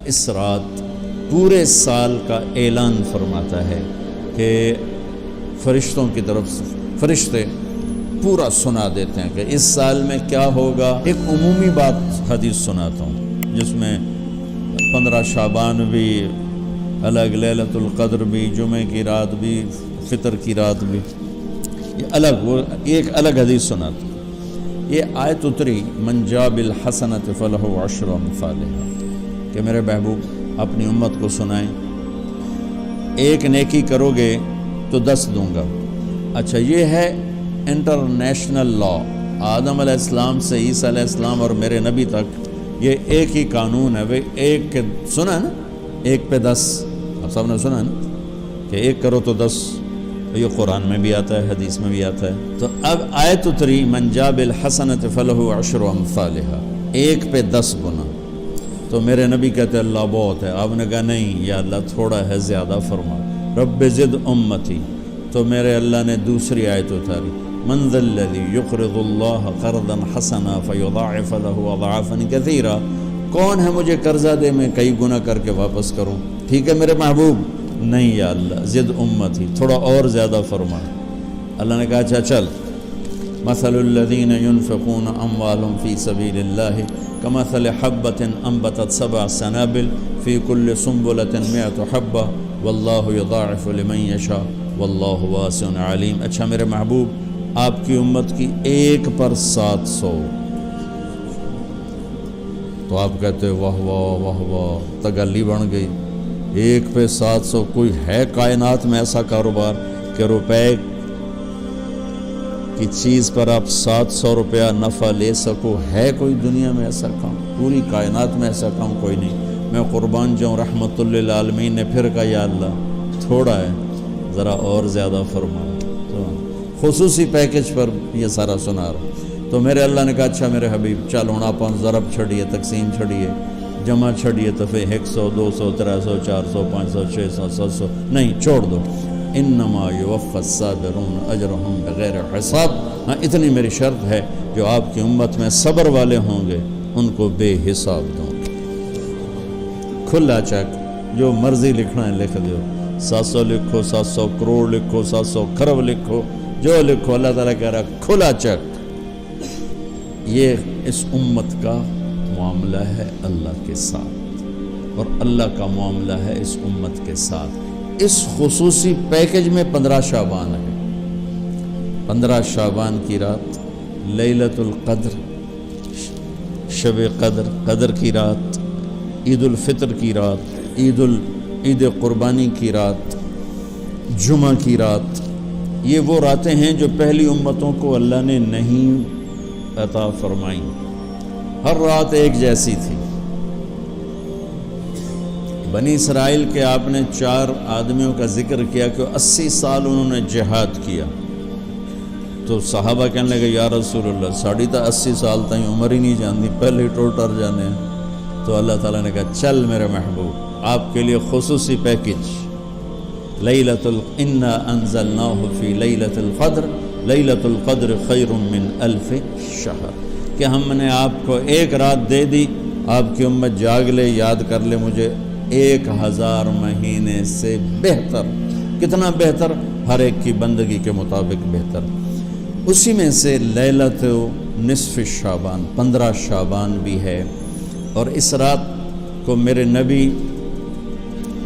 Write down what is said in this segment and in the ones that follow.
اس رات پورے سال کا اعلان فرماتا ہے کہ فرشتوں کی طرف سے فرشتے پورا سنا دیتے ہیں کہ اس سال میں کیا ہوگا۔ ایک عمومی بات حدیث سناتا ہوں جس میں 15 شعبان بھی الگ، لیلۃ القدر بھی، جمعے کی رات بھی، فطر کی رات بھی، یہ الگ، وہ ایک الگ حدیث سناتا ہوں۔ یہ آیت اتری من جاء بالحسنۃ فلہ عشر امثالھا، کہ میرے محبوب اپنی امت کو سنائیں ایک نیکی کرو گے تو 10 دوں گا۔ اچھا، یہ ہے انٹرنیشنل لا، آدم علیہ السلام سے عیسیٰ علیہ السلام اور میرے نبی تک یہ ایک ہی قانون ہے۔ وہ ایک کے سنا نا، ایک پہ 10، آپ سب نے سنا نا کہ ایک کرو تو 10، یہ قرآن میں بھی آتا ہے، حدیث میں بھی آتا ہے۔ تو اب آیت اتری من جاء بالحسنۃ فلہ عشر امثالھا، ایک پہ 10 گنا۔ تو میرے نبی کہتے ہیں اللہ بہت ہے، آپ نے کہا نہیں یا اللہ تھوڑا ہے، زیادہ فرما، رب زد امتی۔ تو میرے اللہ نے دوسری آیت اتاری من ذا الذی یقرض اللہ قرضا حسنا فیضاعف له اضعافا کثیرا، کون ہے مجھے قرضہ دے میں کئی گنا کر کے واپس کروں۔ ٹھیک ہے میرے محبوب، نہیں یا اللہ زد امتی، تھوڑا اور زیادہ فرما۔ اللہ نے کہا اچھا چل، مثل الذین ينفقون اموالهم فی سبیل اللہ کمثل حبۃ انبتت 7 سنابل فی کل سنبلۃ 100 حبۃ واللہ یضاعف لمن یشاء واللہ واسع علیم۔ اچھا میرے محبوب، آپ کی امت کی ایک پر 700، تو آپ کہتے واہ واہ واہ واہ، تگلی بن گئی، ایک پہ 700۔ کوئی ہے کائنات میں ایسا کاروبار کہ روپے کی چیز پر آپ 700 روپیہ نفع لے سکو؟ ہے کوئی دنیا میں ایسا کام؟ پوری کائنات میں ایسا کام کوئی نہیں۔ میں قربان جاؤں، رحمت للعالمین نے پھر کہا یا اللہ تھوڑا ہے، ذرا اور زیادہ فرما۔ تو خصوصی پیکج پر یہ سارا سنا رہا۔ تو میرے اللہ نے کہا اچھا میرے حبیب چل ہوں آپ ضرب چھڑیے، تقسیم چھڑیے، جمع چھڑیے، دفعے 100 200 300 400 500 600 700 نہیں، چھوڑ دو۔ انما یوفی الصابرون اجرہم بغیر حساب، ہاں اتنی میری شرط ہے، جو آپ کی امت میں صبر والے ہوں گے ان کو بے حساب دوں گے۔ کھلا چیک، جو مرضی لکھنا ہے لکھ دو، 700 لکھو، 700 کروڑ لکھو، 700 کھرب لکھو، جو لکھو، اللہ تعالیٰ کہہ رہا کھلا چیک۔ یہ اس امت کا معاملہ ہے اللہ کے ساتھ، اور اللہ کا معاملہ ہے اس امت کے ساتھ۔ اس خصوصی پیکج میں 15 شعبان ہے۔ 15 شعبان کی رات، لیلۃ القدر، شب قدر، قدر کی رات، عید الفطر کی رات، عید قربانی کی رات، جمعہ کی رات، یہ وہ راتیں ہیں جو پہلی امتوں کو اللہ نے نہیں عطا فرمائیں۔ ہر رات ایک جیسی تھی۔ بنی اسرائیل کے آپ نے 4 آدمیوں کا ذکر کیا کہ 80 سال انہوں نے جہاد کیا، تو صحابہ کہنے لگے یا رسول اللہ ساڑھی تا 80 سال تائیں عمر ہی نہیں جاندی، پہلے ہی ٹوٹر جانے ہیں۔ تو اللہ تعالیٰ نے کہا چل میرے محبوب، آپ کے لیے خصوصی پیکج، انا انزلناہ فی لیلۃ القدر، لیلۃ القدر خیر من 1000 شہر، کہ ہم نے آپ کو ایک رات دے دی، آپ کی امت جاگ لے، یاد کر لے مجھے، 1000 مہینے سے بہتر۔ کتنا بہتر؟ ہر ایک کی بندگی کے مطابق بہتر۔ اسی میں سے لیلۃ نصف شعبان، 15 شعبان بھی ہے، اور اس رات کو میرے نبی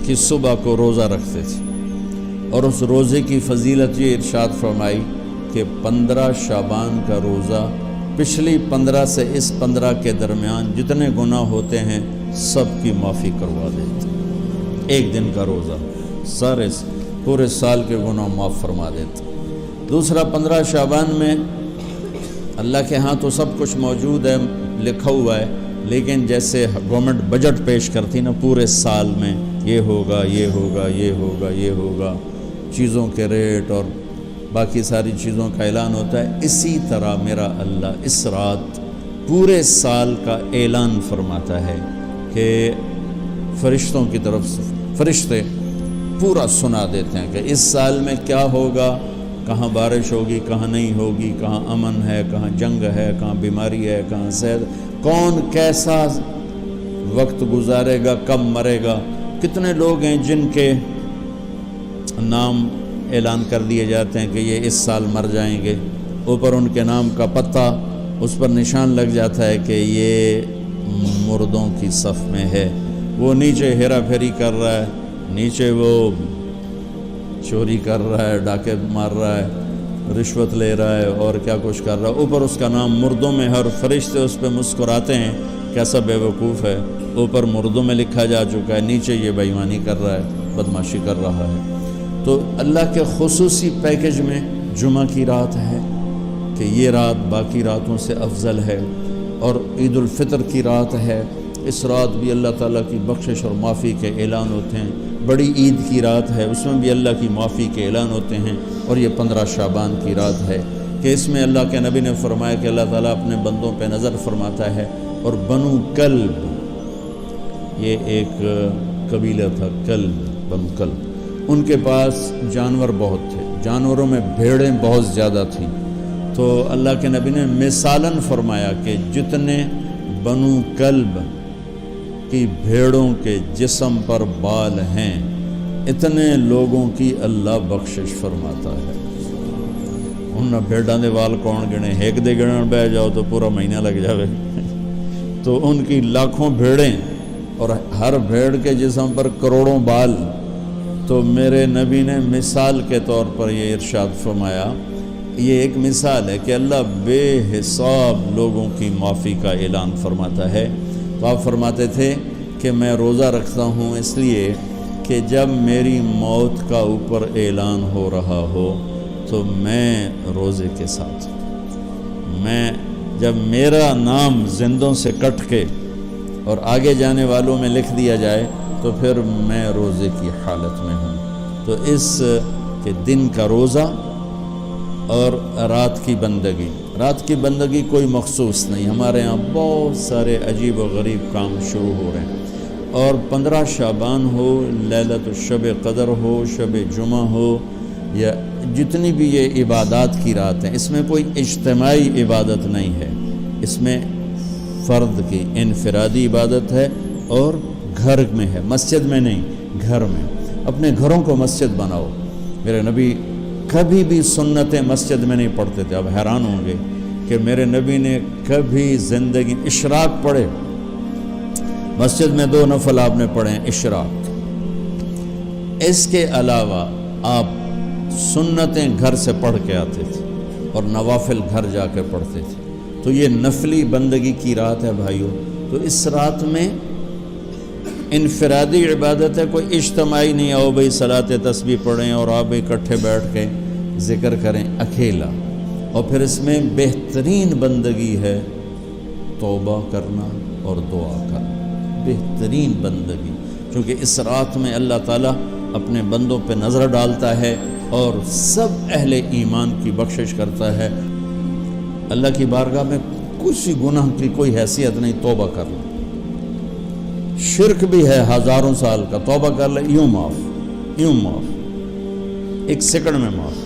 کی صبح کو روزہ رکھتے تھے، اور اس روزے کی فضیلت یہ ارشاد فرمائی کہ 15 شعبان کا روزہ پچھلی 15 سے اس 15 کے درمیان جتنے گناہ ہوتے ہیں سب کی معافی کروا دیتے۔ ایک دن کا روزہ سارے پورے سال کے گناہ معاف فرما دیتے۔ دوسرا 15 شعبان میں اللہ کے ہاں تو سب کچھ موجود ہے، لکھا ہوا ہے، لیکن جیسے گورنمنٹ بجٹ پیش کرتی نا پورے سال میں، یہ ہوگا یہ ہوگا یہ ہوگا یہ ہوگا، چیزوں کے ریٹ اور باقی ساری چیزوں کا اعلان ہوتا ہے، اسی طرح میرا اللہ اس رات پورے سال کا اعلان فرماتا ہے کہ فرشتوں کی طرف سے فرشتے پورا سنا دیتے ہیں کہ اس سال میں کیا ہوگا، کہاں بارش ہوگی، کہاں نہیں ہوگی، کہاں امن ہے، کہاں جنگ ہے، کہاں بیماری ہے، کہاں صحت، کون کیسا وقت گزارے گا کب مرے گا. کتنے لوگ ہیں جن کے نام اعلان کر دیے جاتے ہیں کہ یہ اس سال مر جائیں گے, اوپر ان کے نام کا پتہ اس پر نشان لگ جاتا ہے کہ یہ مردوں کی صف میں ہے. وہ نیچے ہیرا پھیری کر رہا ہے, نیچے وہ چوری کر رہا ہے, ڈاکے مار رہا ہے, رشوت لے رہا ہے اور کیا کچھ کر رہا ہے, اوپر اس کا نام مردوں میں ہے اور فرشتے اس پہ مسکراتے ہیں کیسا بے وقوف ہے, اوپر مردوں میں لکھا جا چکا ہے, نیچے یہ بے ایمانی کر رہا ہے, بدماشی کر رہا ہے. تو اللہ کے خصوصی پیکج میں جمعہ کی رات ہے کہ یہ رات باقی راتوں سے افضل ہے, اور عید الفطر کی رات ہے, اس رات بھی اللہ تعالیٰ کی بخشش اور معافی کے اعلان ہوتے ہیں. بڑی عید کی رات ہے, اس میں بھی اللہ کی معافی کے اعلان ہوتے ہیں. اور یہ 15 شعبان کی رات ہے کہ اس میں اللہ کے نبی نے فرمایا کہ اللہ تعالیٰ اپنے بندوں پہ نظر فرماتا ہے. اور بنو کلب, یہ ایک قبیلہ تھا, بنو کلب, ان کے پاس جانور بہت تھے, جانوروں میں بھیڑیں بہت زیادہ تھیں. تو اللہ کے نبی نے مثالاً فرمایا کہ جتنے بنو کلب کی بھیڑوں کے جسم پر بال ہیں اتنے لوگوں کی اللہ بخشش فرماتا ہے. ان بھیڑاں دے وال کون گنے, ایک دے گنن بہ جاؤ تو پورا مہینہ لگ جاوے. تو ان کی لاکھوں بھیڑیں اور ہر بھیڑ کے جسم پر کروڑوں بال. تو میرے نبی نے مثال کے طور پر یہ ارشاد فرمایا, یہ ایک مثال ہے کہ اللہ بے حساب لوگوں کی معافی کا اعلان فرماتا ہے. تو آپ فرماتے تھے کہ میں روزہ رکھتا ہوں اس لیے کہ جب میری موت کا اوپر اعلان ہو رہا ہو تو میں روزے کے ساتھ, میں جب میرا نام زندوں سے کٹ کے اور آگے جانے والوں میں لکھ دیا جائے تو پھر میں روزے کی حالت میں ہوں. تو اس کہ دن کا روزہ اور رات کی بندگی, رات کی بندگی کوئی مخصوص نہیں, ہمارے ہاں بہت سارے عجیب و غریب کام شروع ہو رہے ہیں. اور 15 شعبان ہو, لیلۃ الشب قدر ہو, شب جمعہ ہو, یا جتنی بھی یہ عبادات کی رات ہیں, اس میں کوئی اجتماعی عبادت نہیں ہے, اس میں فرد کی انفرادی عبادت ہے اور گھر میں ہے, مسجد میں نہیں, گھر میں. اپنے گھروں کو مسجد بناؤ. میرے نبی کبھی بھی سنتیں مسجد میں نہیں پڑھتے تھے. اب حیران ہوں گے کہ میرے نبی نے کبھی زندگی اشراق پڑھے, مسجد میں 2 نفل آپ نے پڑھے ہیں اشراق. اس کے علاوہ آپ سنتیں گھر سے پڑھ کے آتے تھے اور نوافل گھر جا کے پڑھتے تھے. تو یہ نفلی بندگی کی رات ہے بھائیو. تو اس رات میں انفرادی عبادت ہے, کوئی اجتماعی نہیں. آؤ بھئی صلاۃ تسبیح پڑھیں اور آپ اکٹھے بیٹھ کے ذکر کریں اکیلا. اور پھر اس میں بہترین بندگی ہے توبہ کرنا اور دعا کرنا, بہترین بندگی, کیونکہ اس رات میں اللہ تعالیٰ اپنے بندوں پہ نظر ڈالتا ہے اور سب اہل ایمان کی بخشش کرتا ہے. اللہ کی بارگاہ میں کسی گناہ کی کوئی حیثیت نہیں. توبہ کر لیں, شرک بھی ہے ہزاروں سال کا, توبہ کر لے یوں معاف, 1 سیکنڈ میں معاف.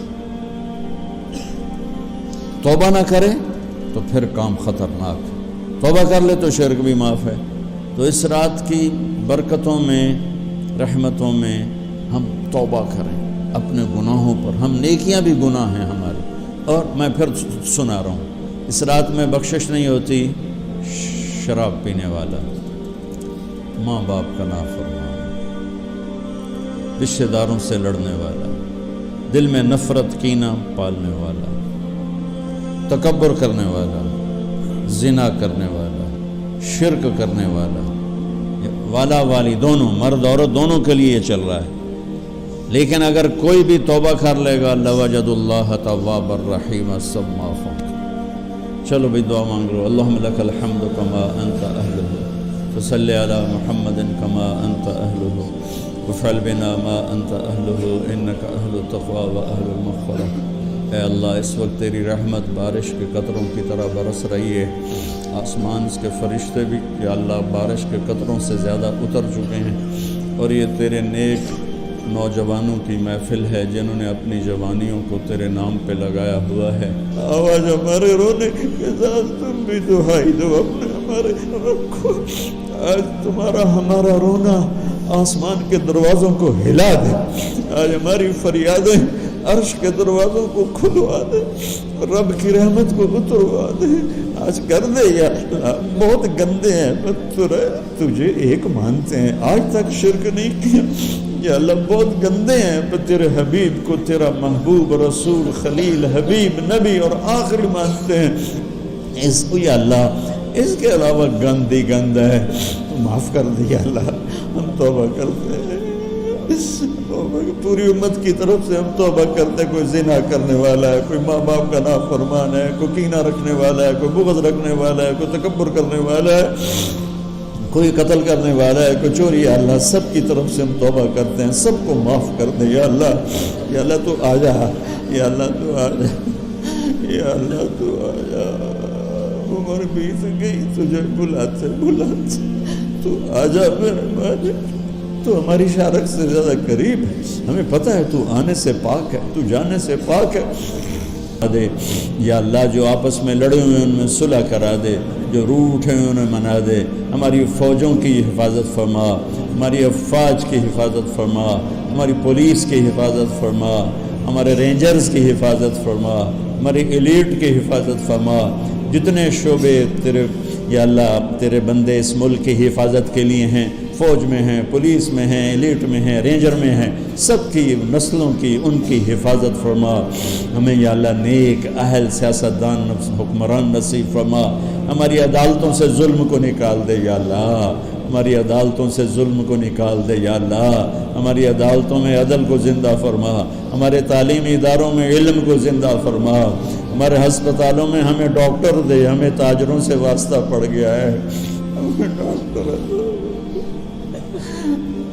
توبہ نہ کرے تو پھر کام خطرناک ہے, توبہ کر لے تو شرک بھی معاف ہے. تو اس رات کی برکتوں میں, رحمتوں میں ہم توبہ کریں اپنے گناہوں پر. ہم نیکیاں بھی گناہ ہیں ہمارے. اور میں پھر سنا رہا ہوں, اس رات میں بخشش نہیں ہوتی شراب پینے والا, ماں باپ کا نافرمان, رشتہ داروں سے لڑنے والا, دل میں نفرت کینہ پالنے والا, تکبر کرنے والا, زنا کرنے والا, شرک کرنے والا والی دونوں, مرد عورت دونوں کے لیے یہ چل رہا ہے. لیکن اگر کوئی بھی توبہ کر لے گا لوجد اللہ تواب الرحیم, سب معاف ہوں. چلو بھئی دعا مانگ لو. اللہم لک الحمد کما انت اہلہ, وصلی علی محمد کما انت اہلہ, وفعل بنا ما انت اہلہ, انک اہل التقوی و اہل المغفرہ. اے اللہ اس وقت تیری رحمت بارش کے قطروں کی طرح برس رہی ہے. آسمان کے فرشتے بھی کہ اللہ بارش کے قطروں سے زیادہ اتر چکے ہیں, اور یہ تیرے نیک نوجوانوں کی محفل ہے جنہوں نے اپنی جوانیوں کو تیرے نام پہ لگایا ہوا ہے. آواز ہمارے رونے کے ساتھ تم بھی دعائی دو اپنے ہمارے رب کو. آج تمہارا ہمارا رونا آسمان کے دروازوں کو ہلا دے، آج ہماری فریادیں عرش کے دروازوں کو کھلوا دے، رب کی رحمت کو اتروا دے، آج کر دے یا اللہ۔ بہت گندے ہیں، تجھے ایک مانتے ہیں، آج تک شرک نہیں کیا یا اللہ، بہت گندے ہیں، پر تیرے حبیب کو تیرا محبوب رسول خلیل حبیب نبی اور آخری مانتے ہیں، اس کو یا اللہ اس کے علاوہ گند ہی گند ہے، تو معاف کر دیا اللہ، ہم توبہ کرتے ہیں، پوری امت کی طرف سے ہم توبہ کرتے ہیں۔ کوئی زنا کرنے والا ہے، کوئی ماں باپ کا نافرمان ہے، کوئی کینہ رکھنے والا ہے، کوئی بغض رکھنے والا ہے، کوئی تکبر کرنے والا ہے، کوئی قتل کرنے والا ہے، کوئی چوری، یا اللہ سب کی طرف سے ہم توبہ کرتے ہیں، سب کو معاف کر دے یا اللہ تو آ جا، یا اللہ تو آ جا، یا اللہ تو آ جا، عمر بیت گئی، تجھے بلاتے تو آ جا میرے، تو ہماری شارک سے زیادہ قریب ہے، ہمیں پتہ ہے تو آنے سے پاک ہے، تو جانے سے پاک ہے دے یا اللہ، جو آپس میں لڑے ہوئے ان میں صلح کرا دے، جو روٹھے ہیں انہیں منا دے، ہماری فوجوں کی حفاظت فرما، ہماری افواج کی حفاظت فرما، ہماری پولیس کی حفاظت فرما، ہمارے رینجرز کی حفاظت فرما، ہماری ایلیٹ کی حفاظت فرما، جتنے شعبے تیرے یا اللہ تیرے بندے اس ملک کی حفاظت کے لیے ہیں، فوج میں ہیں، پولیس میں ہیں، ایلیٹ میں ہیں، رینجر میں ہیں، سب کی نسلوں کی ان کی حفاظت فرما، ہمیں یا اللہ نیک اہل سیاستدان حکمران نصیب فرما، ہماری عدالتوں سے ظلم کو نکال دے یا اللہ، ہماری عدالتوں سے ظلم کو نکال دے یا اللہ، ہماری عدالتوں میں عدل کو زندہ فرما، ہمارے تعلیمی اداروں میں علم کو زندہ فرما، ہمارے ہسپتالوں میں ہمیں ڈاکٹر دے، ہمیں تاجروں سے واسطہ پڑ گیا ہے،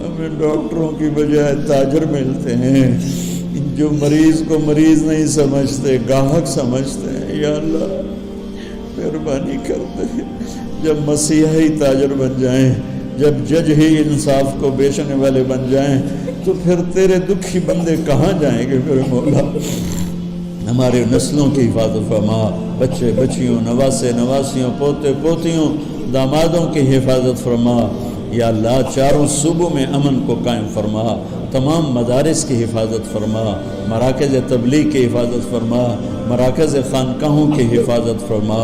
ہمیں ڈاکٹروں کی بجائے تاجر ملتے ہیں، جو مریض کو مریض نہیں سمجھتے، گاہک سمجھتے ہیں، یا اللہ مہربانی کر دے، جب مسیحی تاجر بن جائیں، جب جج ہی انصاف کو بیچنے والے بن جائیں، تو پھر تیرے دکھی بندے کہاں جائیں گے میرے مولا؟ ہمارے نسلوں کی حفاظت فرما، بچے بچیوں، نواسے نواسیوں، پوتے پوتیوں، دامادوں کی حفاظت فرما، یا اللہ چاروں صوبوں میں امن کو قائم فرما، تمام مدارس کی حفاظت فرما، مراکز تبلیغ کی حفاظت فرما، مراکز خانقاہوں کی حفاظت فرما،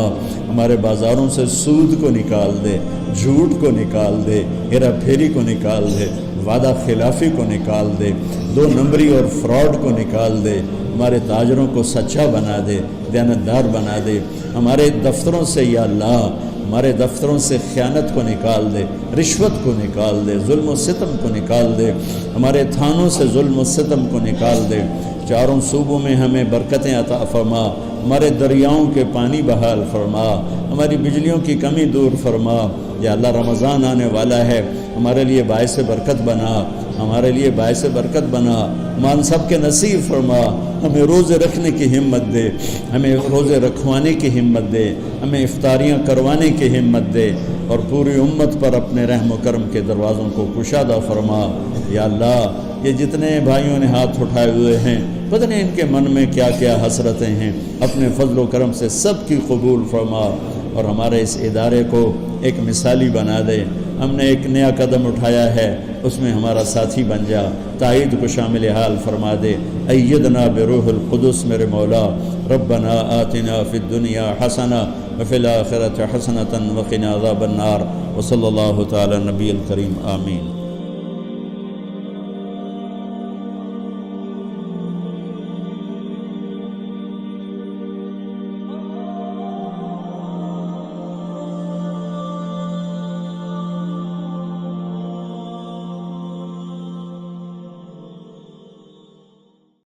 ہمارے بازاروں سے سود کو نکال دے، جھوٹ کو نکال دے، ہیرا پھیری کو نکال دے، وعدہ خلافی کو نکال دے، 2 نمبری اور فراڈ کو نکال دے، ہمارے تاجروں کو سچا بنا دے، دیانتدار بنا دے، ہمارے دفتروں سے یا اللہ ہمارے دفتروں سے خیانت کو نکال دے، رشوت کو نکال دے، ظلم و ستم کو نکال دے، ہمارے تھانوں سے ظلم و ستم کو نکال دے، چاروں صوبوں میں ہمیں برکتیں عطا فرما، ہمارے دریاؤں کے پانی بحال فرما، ہماری بجلیوں کی کمی دور فرما، یا اللہ رمضان آنے والا ہے، ہمارے لیے باعث برکت بنا، ہمارے لیے باعث برکت بنا، مان سب کے نصیب فرما، ہمیں روزے رکھنے کی ہمت دے، ہمیں روزے رکھوانے کی ہمت دے، ہمیں افطاریاں کروانے کی ہمت دے، اور پوری امت پر اپنے رحم و کرم کے دروازوں کو کشادہ فرما، یا اللہ یہ جتنے بھائیوں نے ہاتھ اٹھائے ہوئے ہیں، پتہ نہیں ان کے من میں کیا کیا حسرتیں ہیں، اپنے فضل و کرم سے سب کی قبول فرما، اور ہمارے اس ادارے کو ایک مثالی بنا دے، ہم نے ایک نیا قدم اٹھایا ہے، اس میں ہمارا ساتھی بن جا، تائید کو شامل حال فرما دے، ایدنا بروح القدس میرے مولا، ربنا آتنا فی الدنیا حسنہ وفی الآخرۃ حسنۃ وقنا عذاب النار، وصلی اللہ تعالی نبی الکریم، آمین۔